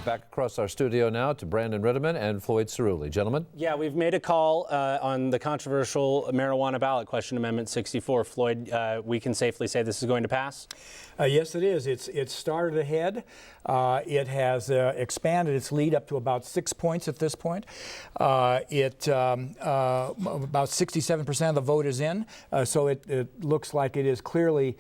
back across our studio now to Brandon Ritterman and Floyd Cerulli. Gentlemen? Yeah, we've made a call on the controversial marijuana ballot question, Amendment 64. Floyd, we can safely say this is going to pass? Yes, it is. It started ahead. It has expanded its lead up to about 6 points at this point. About 67% of the vote is in, so it looks like it is clearly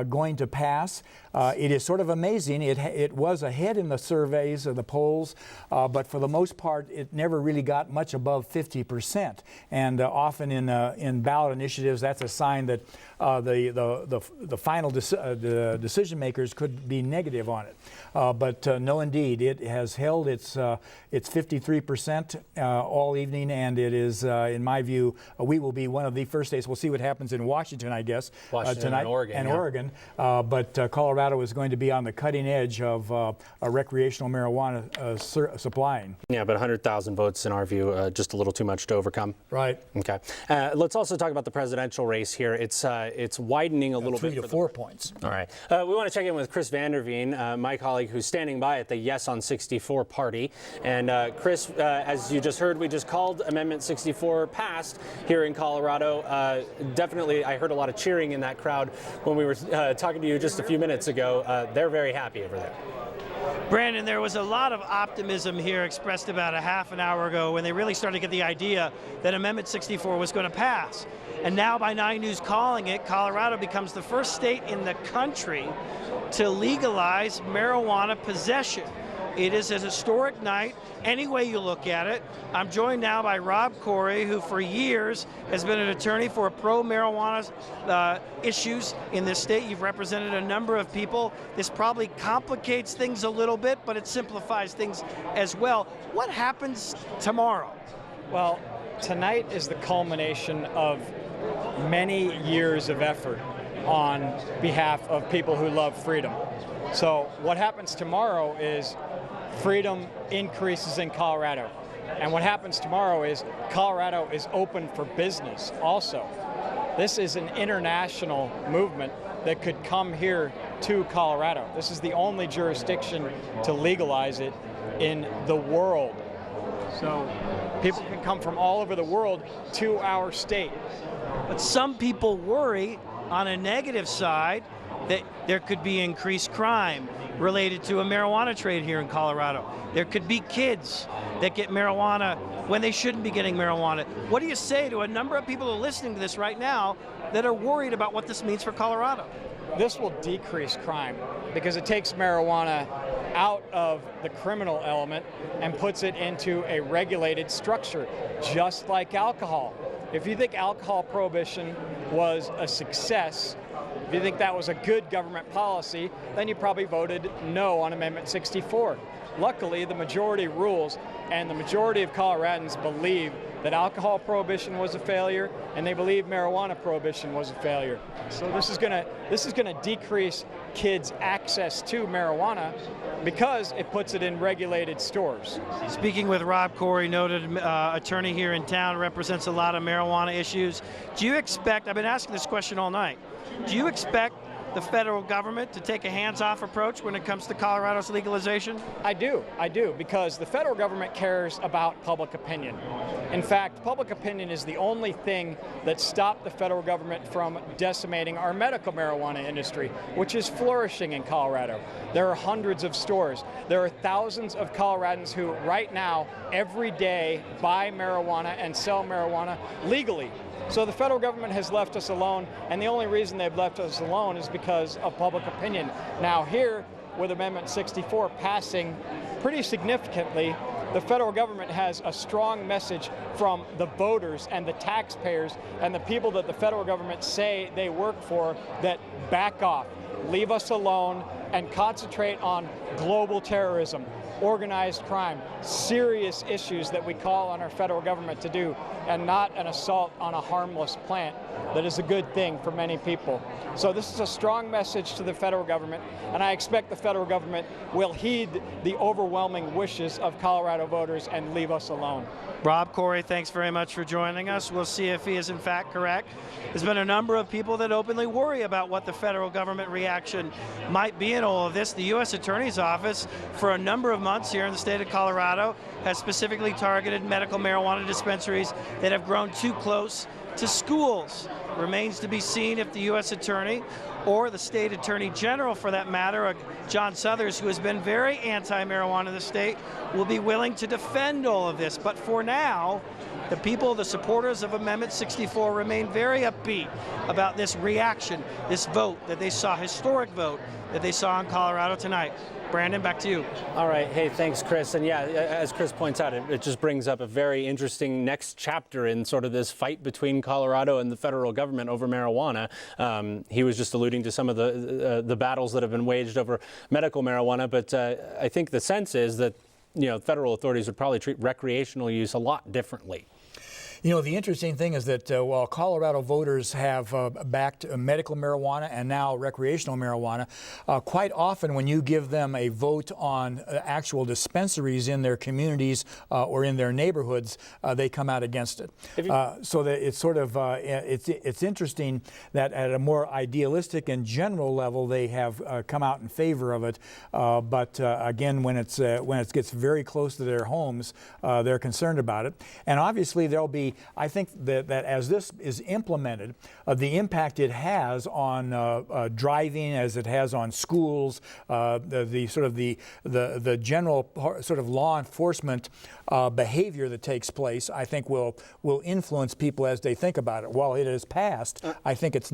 going to pass. It is sort of amazing. It was ahead in the surveys of the polls, but for the most part, it never really got much above 50%. And often in ballot initiatives, that's a sign that the final decision makers could be negative on it. But no, indeed, it has held its 53% all evening, and it is, in my view, we will be one of the first states. We'll see what happens in Washington, I guess, tonight, and Oregon. But Colorado is going to be on the cutting edge of a recreational marijuana supplying. Yeah, but 100,000 votes, in our view, just a little too much to overcome. Right. Okay. Let's also talk about the presidential race here. It's widening a little bit. 3 to 4 points. All right. We want to check in with Chris Vanderveen, my colleague who's standing by at the Yes on 64 party. And Chris, as you just heard, we just called Amendment 64 passed here in Colorado. Definitely, I heard a lot of cheering in that crowd when we were talking to you just a few minutes ago. They're very happy over there. Brandon, there was a lot of optimism here expressed about a half an hour ago when they really started to get the idea that Amendment 64 was going to pass. And now by 9 News calling it, Colorado becomes the first state in the country to legalize marijuana possession. It is a historic night, any way you look at it. I'm joined now by Rob Corey, who for years has been an attorney for pro-marijuana issues in this state. You've represented a number of people. This probably complicates things a little bit, but it simplifies things as well. What happens tomorrow? Well, tonight is the culmination of many years of effort on behalf of people who love freedom. So what happens tomorrow is freedom increases in Colorado. And what happens tomorrow is Colorado is open for business also. This is an international movement that could come here to Colorado. This is the only jurisdiction to legalize it in the world. So people can come from all over the world to our state. But some people worry on a negative side that there could be increased crime related to a marijuana trade here in Colorado. There could be kids that get marijuana when they shouldn't be getting marijuana. What do you say to a number of people who are listening to this right now that are worried about what this means for Colorado? This will decrease crime because it takes marijuana out of the criminal element and puts it into a regulated structure, just like alcohol. If you think alcohol prohibition was a success, if you think that was a good government policy, then you probably voted no on Amendment 64. Luckily, the majority rules, and the majority of Coloradans believe that alcohol prohibition was a failure, and they believe marijuana prohibition was a failure. So this is gonna decrease kids' access to marijuana because it puts it in regulated stores. Speaking with Rob Corey, noted attorney here in town, represents a lot of marijuana issues. Do you expect, I've been asking this question all night, do you expect the federal government to take a hands-off approach when it comes to Colorado's legalization? I do, because the federal government cares about public opinion. In fact, public opinion is the only thing that stopped the federal government from decimating our medical marijuana industry, which is flourishing in Colorado. There are hundreds of stores. There are thousands of Coloradans who right now, every day, buy marijuana and sell marijuana legally. So the federal government has left us alone, and the only reason they've left us alone is because of public opinion. Now here, with Amendment 64 passing pretty significantly, the federal government has a strong message from the voters and the taxpayers and the people that the federal government say they work for that back off, leave us alone, and concentrate on global terrorism, organized crime, serious issues that we call on our federal government to do, and not an assault on a harmless plant that is a good thing for many people. So this is a strong message to the federal government, and I expect the federal government will heed the overwhelming wishes of Colorado voters and leave us alone. Rob Corey, thanks very much for joining us. We'll see if he is in fact correct. There's been a number of people that openly worry about what the federal government reaction might be. in all of this, the U.S. Attorney's Office, for a number of months here in the state of Colorado, has specifically targeted medical marijuana dispensaries that have grown too close to schools. Remains to be seen if the U.S. Attorney or the State Attorney General, for that matter, John Suthers, who has been very anti-marijuana in the state, will be willing to defend all of this. But for now, the people, the supporters of Amendment 64, remain very upbeat about this reaction, this vote that they saw, historic vote that they saw in Colorado tonight. Brandon, back to you. All right. Hey, thanks, Chris. And yeah, as Chris points out, it just brings up a very interesting next chapter in sort of this fight between Colorado and the federal government over marijuana. He was just alluding to some of the battles that have been waged over medical marijuana, but I think the sense is that, federal authorities would probably treat recreational use a lot differently. The interesting thing is that while Colorado voters have backed medical marijuana and now recreational marijuana, quite often when you give them a vote on actual dispensaries in their communities or in their neighborhoods, they come out against it. So that it's sort of it's interesting that at a more idealistic and general level they have come out in favor of it, but again, when it gets very close to their homes, they're concerned about it, and obviously there'll be. I think that as this is implemented, the impact it has on driving, as it has on schools, the general sort of law enforcement behavior that takes place, I think will influence people as they think about it. While it is passed, I think it's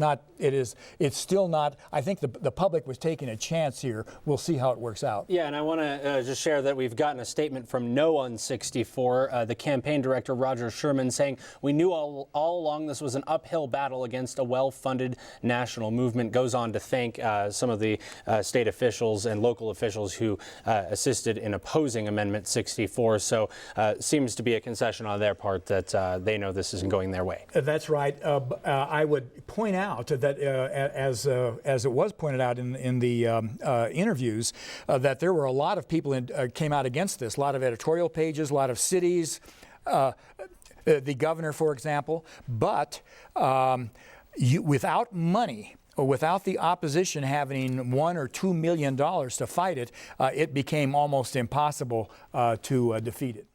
still not. I think the public was taking a chance here. We'll see how it works out. Yeah, and I want to just share that we've gotten a statement from No on 64, the campaign director Roger Sherman, saying, "We knew all along this was an uphill battle against a well-funded national movement." Goes on to thank some of the state officials and local officials who assisted in opposing Amendment 64. So seems to be a concession on their part that they know this isn't going their way. That's right. I would point out that as it was pointed out in the interviews, that there were a lot of people came out against this. A lot of editorial pages, a lot of cities. The governor, for example, but without money or without the opposition having $1 or $2 million to fight it, it became almost impossible to defeat it.